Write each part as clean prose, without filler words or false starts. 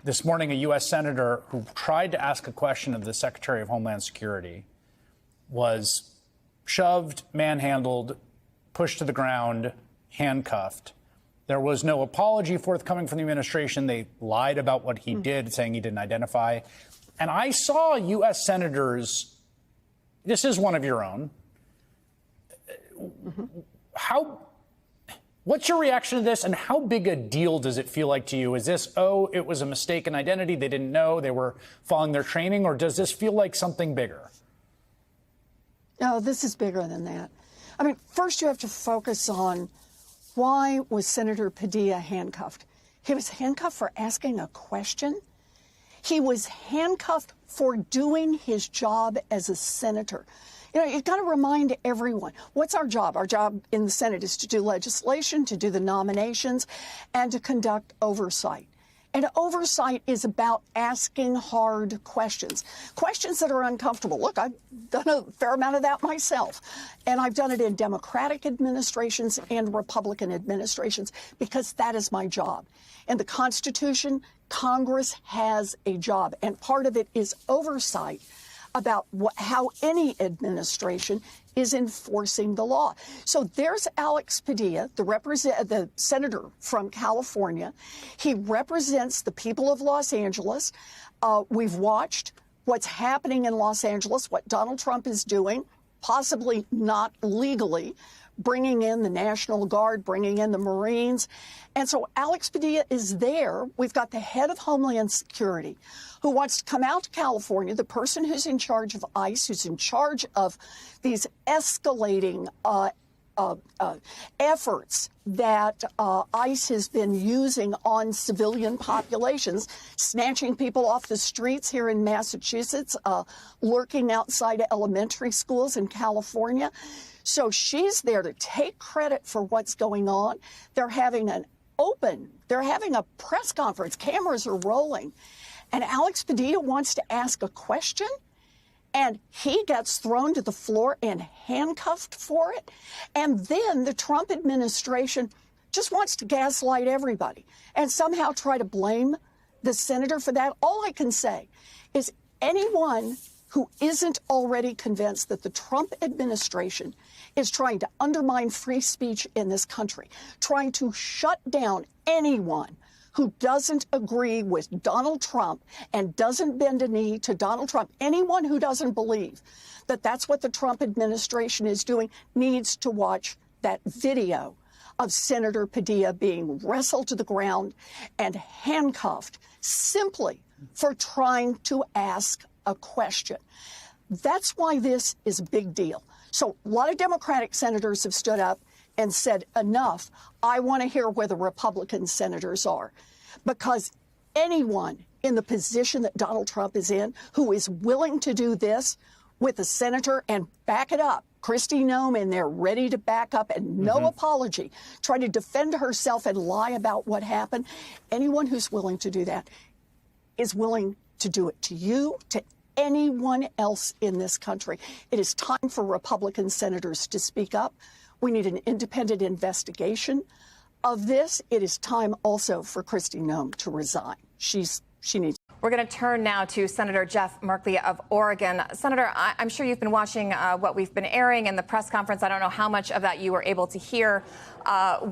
This morning, a U.S. senator who tried to ask a question of the Secretary of Homeland Security was shoved, manhandled, pushed to the ground, handcuffed. There was no apology forthcoming from the administration. They lied about what he did, saying he didn't identify. And I saw U.S. senators, this is one of your own. What's your reaction to this, and how big a deal does it feel like to you? Is this, oh, it was a mistaken identity, they didn't know, they were following their training, or does this feel like something bigger? No, this is bigger than that. I mean, first you have to focus on why was Senator Padilla handcuffed? He was handcuffed for asking a question. He was handcuffed for doing his job as a senator. You know, you've got to remind everyone, what's our job? Our job in the Senate is to do legislation, to do the nominations, and to conduct oversight. And oversight is about asking hard questions, questions that are uncomfortable. Look, I've done a fair amount of that myself, and I've done it in Democratic administrations and Republican administrations because that is my job. In the Constitution, Congress has a job, and part of it is oversight about how any administration is enforcing the law. So there's Alex Padilla, the senator from California. He represents the people of Los Angeles. We've watched what's happening in Los Angeles, what Donald Trump is doing, possibly not legally, bringing in the National Guard, bringing in the Marines. And so Alex Padilla is there. We've got the head of Homeland Security who wants to come out to California, the person who's in charge of ICE, who's in charge of these escalating efforts that ICE has been using on civilian populations, snatching people off the streets here in Massachusetts, lurking outside elementary schools in California. So she's there to take credit for what's going on. They're having a press conference. Cameras are rolling. And Alex Padilla wants to ask a question, and he gets thrown to the floor and handcuffed for it. And then the Trump administration just wants to gaslight everybody and somehow try to blame the senator for that. All I can say is anyone who isn't already convinced that the Trump administration is trying to undermine free speech in this country, trying to shut down anyone who doesn't agree with Donald Trump and doesn't bend a knee to Donald Trump, anyone who doesn't believe that that's what the Trump administration is doing needs to watch that video of Senator Padilla being wrestled to the ground and handcuffed simply for trying to ask a question. That's why this is a big deal. So a lot of Democratic senators have stood up and said, enough. I want to hear where the Republican senators are, because anyone in the position that Donald Trump is in who is willing to do this with a senator and back it up, Kristi Noem in there ready to back up and no apology, try to defend herself and lie about what happened. Anyone who's willing to do that is willing to do it to you, to anyone else in this country. It is time for Republican senators to speak up. We need an independent investigation of this. It is time also for Kristi Noem to resign. She needs. We're going to turn now to Senator Jeff Merkley of Oregon. Senator, I'm sure you've been watching what we've been airing in the press conference. I don't know how much of that you were able to hear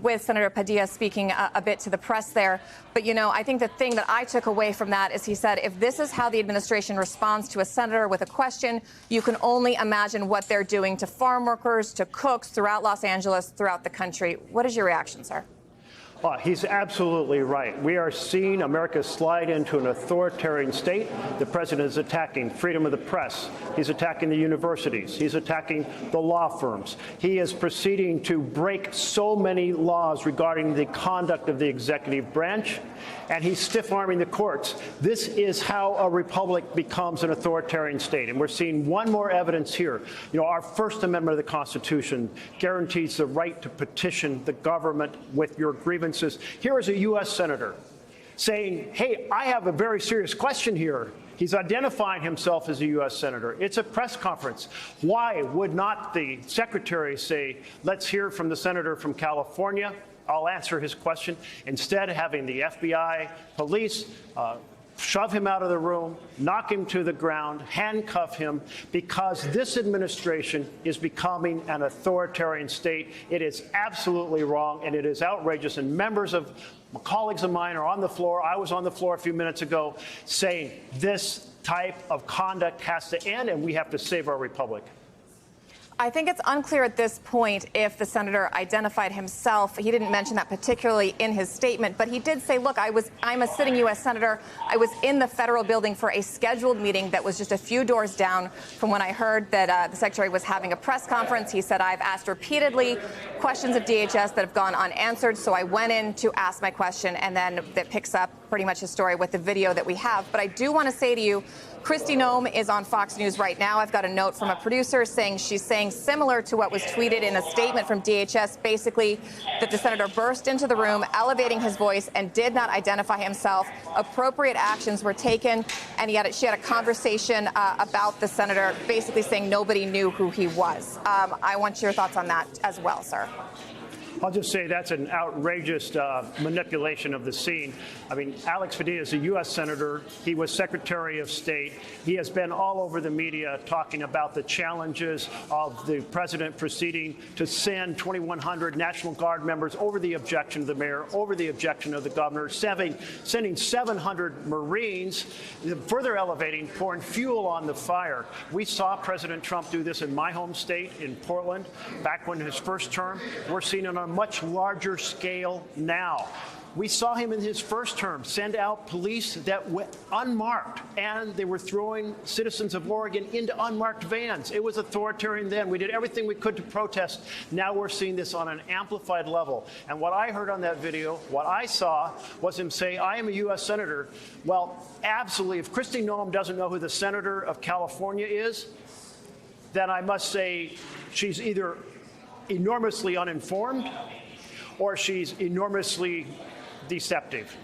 with Senator Padilla speaking a bit to the press there. But, you know, I think the thing that I took away from that is he said, if this is how the administration responds to a senator with a question, you can only imagine what they're doing to farm workers, to cooks throughout Los Angeles, throughout the country. What is your reaction, sir? He's absolutely right. We are seeing America slide into an authoritarian state. The president is attacking freedom of the press. He's attacking the universities. He's attacking the law firms. He is proceeding to break so many laws regarding the conduct of the executive branch, and he's stiff-arming the courts. This is how a republic becomes an authoritarian state, and we're seeing one more evidence here. You know, our First Amendment of the Constitution guarantees the right to petition the government with your grievances. Here is a U.S. senator saying, hey, I have a very serious question here. He's identifying himself as a U.S. senator. It's a press conference. Why would not the secretary say, let's hear from the senator from California? I'll answer his question. Instead, having the FBI, police, shove him out of the room, knock him to the ground, handcuff him, because this administration is becoming an authoritarian state. It is absolutely wrong, and it is outrageous. And members of colleagues of mine are on the floor. I was on the floor a few minutes ago saying this type of conduct has to end, and we have to save our republic. I think it's unclear at this point if the senator identified himself. He didn't mention that particularly in his statement, but he did say, look, I'm a sitting U.S. senator. I was in the federal building for a scheduled meeting that was just a few doors down from when I heard that the secretary was having a press conference. He said, I've asked repeatedly questions of DHS that have gone unanswered, so I went in to ask my question, and then that picks up pretty much his story with the video that we have. But I do want to say to you, Kristi Noem is on Fox News right now. I've got a note from a producer saying she's saying similar to what was tweeted in a statement from DHS, basically that the senator burst into the room, elevating his voice, and did not identify himself. Appropriate actions were taken, and yet she had a conversation about the senator, basically saying nobody knew who he was. I want your thoughts on that as well, sir. I'll just say that's an outrageous manipulation of the scene. I mean, Alex Padilla is a U.S. senator. He was Secretary of State. He has been all over the media talking about the challenges of the president proceeding to send 2,100 National Guard members over the objection of the mayor, over the objection of the governor, sending 700 Marines, further elevating, pouring fuel on the fire. We saw President Trump do this in my home state, in Portland, back when his first term. We're seeing it on a much larger scale now. We saw him in his first term send out police that went unmarked, and they were throwing citizens of Oregon into unmarked vans. It was authoritarian then. We did everything we could to protest. Now we're seeing this on an amplified level. And what I heard on that video, what I saw, was him say, I am a U.S. senator. Well, absolutely. If Kristi Noem doesn't know who the senator of California is, then I must say she's either enormously uninformed or she's enormously deceptive.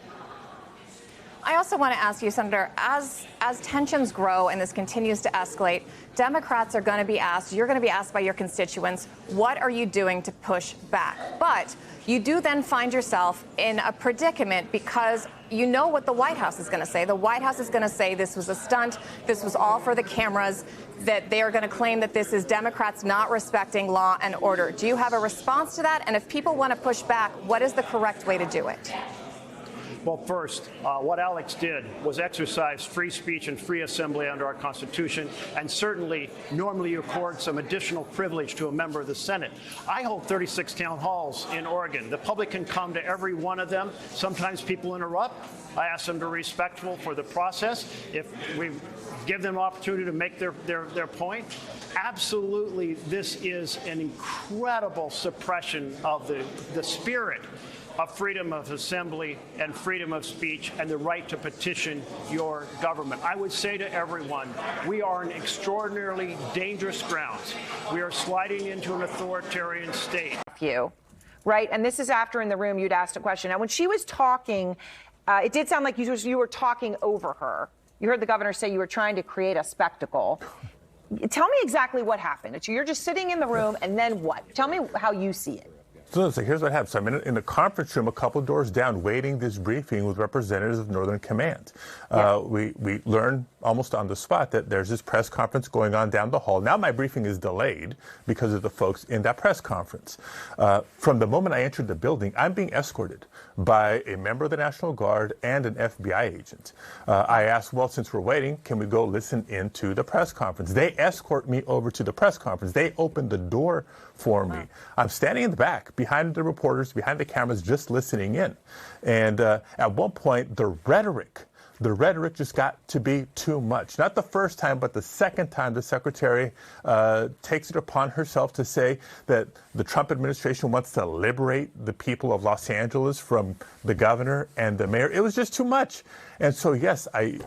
I also want to ask you, Senator, as tensions grow and this continues to escalate, Democrats are going to be asked, you're going to be asked by your constituents, what are you doing to push back? But you do then find yourself in a predicament because you know what the White House is going to say. The White House is going to say this was a stunt, this was all for the cameras, that they are going to claim that this is Democrats not respecting law and order. Do you have a response to that? And if people want to push back, what is the correct way to do it? Well, first, what Alex did was exercise free speech and free assembly under our Constitution, and certainly normally you accord some additional privilege to a member of the Senate. I hold 36 town halls in Oregon. The public can come to every one of them. Sometimes people interrupt. I ask them to be respectful for the process. If we give them an opportunity to make their point, absolutely this is an incredible suppression of the spirit of freedom of assembly and freedom of speech and the right to petition your government. I would say to everyone, we are in extraordinarily dangerous grounds. We are sliding into an authoritarian state. Right, and this is after in the room you'd asked a question. Now, when she was talking, it did sound like you were talking over her. You heard the governor say you were trying to create a spectacle. Tell me exactly what happened. You're just sitting in the room, and then what? Tell me how you see it. So here's what happened. So I'm in the conference room a couple doors down waiting this briefing with representatives of Northern Command. We learned almost on the spot that there's this press conference going on down the hall. Now my briefing is delayed because of the folks in that press conference. From the moment I entered the building, I'm being escorted by a member of the National Guard and an FBI agent. I asked, well, since we're waiting, can we go listen into the press conference? They escort me over to the press conference. They open the door for me. I'm standing in the back, behind the reporters, behind the cameras, just listening in. And at one point, the rhetoric just got to be too much. Not the first time, but the second time the secretary takes it upon herself to say that the Trump administration wants to liberate the people of Los Angeles from the governor and the mayor. It was just too much. And so, yes, I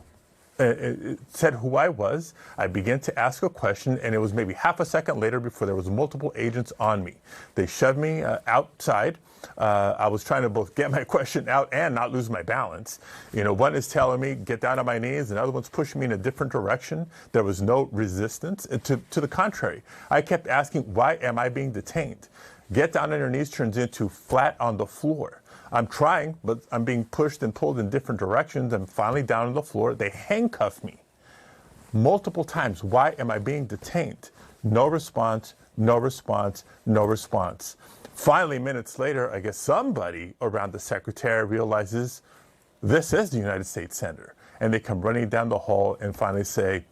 said who I was. I began to ask a question, and it was maybe half a second later before there was multiple agents on me. They shoved me outside. I was trying to both get my question out and not lose my balance. You know, one is telling me, get down on my knees. Another one's pushing me in a different direction. There was no resistance. To the contrary, I kept asking, why am I being detained? Get down on your knees turns into flat on the floor. I'm trying, but I'm being pushed and pulled in different directions. I'm finally down on the floor. They handcuff me multiple times. Why am I being detained? No response, no response, no response. Finally, minutes later, I guess somebody around the secretary realizes this is the United States Senator. And they come running down the hall and finally say,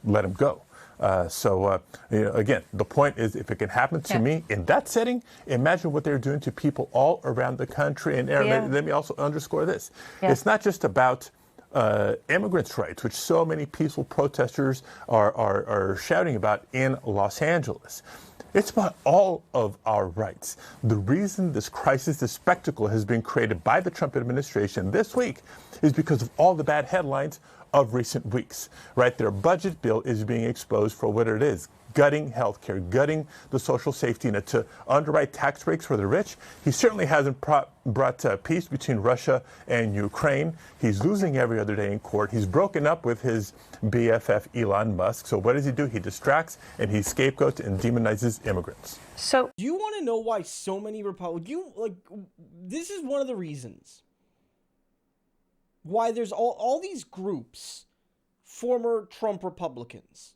let him go. Again, the point is, if it can happen to me in that setting, imagine what they're doing to people all around the country. And Aaron, let me also underscore this. It's not just about immigrants' rights, which so many peaceful protesters are shouting about in Los Angeles. It's about all of our rights. The reason this crisis, this spectacle has been created by the Trump administration this week is because of all the bad headlines of recent weeks, right? Their budget bill is being exposed for what it is, gutting healthcare, gutting the social safety net to underwrite tax breaks for the rich. He certainly hasn't brought peace between Russia and Ukraine. He's losing every other day in court. He's broken up with his BFF Elon Musk. So what does he do? He distracts and he scapegoats and demonizes immigrants. So do you want to know why so many Republicans, this is one of the reasons why there's all these groups, former Trump Republicans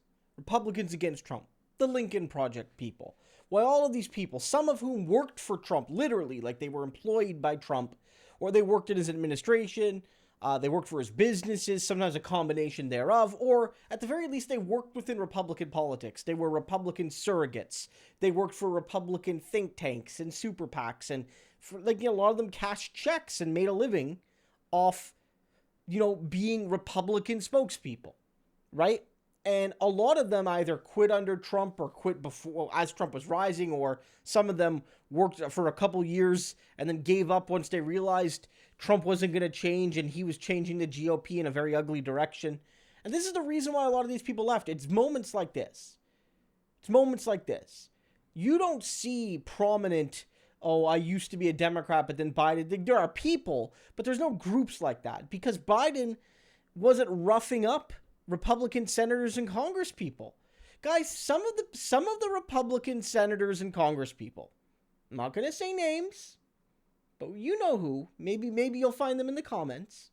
against Trump, the Lincoln Project people. Why all of these people, some of whom worked for Trump, literally, like they were employed by Trump, or they worked in his administration, they worked for his businesses, sometimes a combination thereof, or at the very least, they worked within Republican politics. They were Republican surrogates. They worked for Republican think tanks and super PACs, and a lot of them cashed checks and made a living off, being Republican spokespeople, right? And a lot of them either quit under Trump or quit before, as Trump was rising, or some of them worked for a couple years and then gave up once they realized Trump wasn't going to change and he was changing the GOP in a very ugly direction. And this is the reason why a lot of these people left. It's moments like this. You don't see prominent, I used to be a Democrat, but then Biden. There are people, but there's no groups like that because Biden wasn't roughing up Republican senators and Congress people. Guys, some of the Republican senators and Congress people, I'm not going to say names, but you know who, maybe you'll find them in the comments,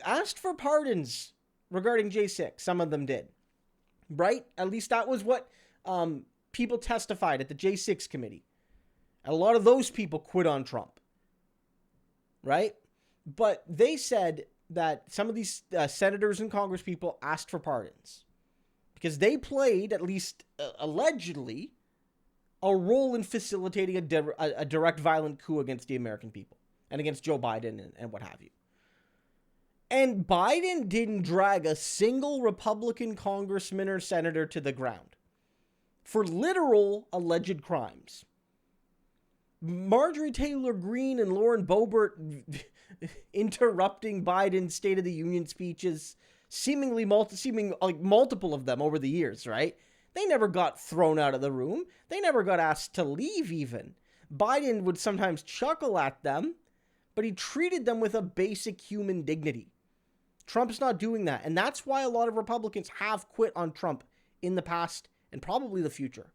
asked for pardons regarding J6. Some of them did, right? At least that was what people testified at the J6 committee. And a lot of those people quit on Trump, right? But they said that some of these senators and Congress people asked for pardons because they played, at least allegedly, a role in facilitating a direct violent coup against the American people and against Joe Biden and what have you. And Biden didn't drag a single Republican congressman or senator to the ground for literal alleged crimes. Marjorie Taylor Greene and Lauren Boebert interrupting Biden's State of the Union speeches, seeming like multiple of them over the years, right? They never got thrown out of the room. They never got asked to leave even. Biden would sometimes chuckle at them, but he treated them with a basic human dignity. Trump's not doing that, and that's why a lot of Republicans have quit on Trump in the past and probably the future.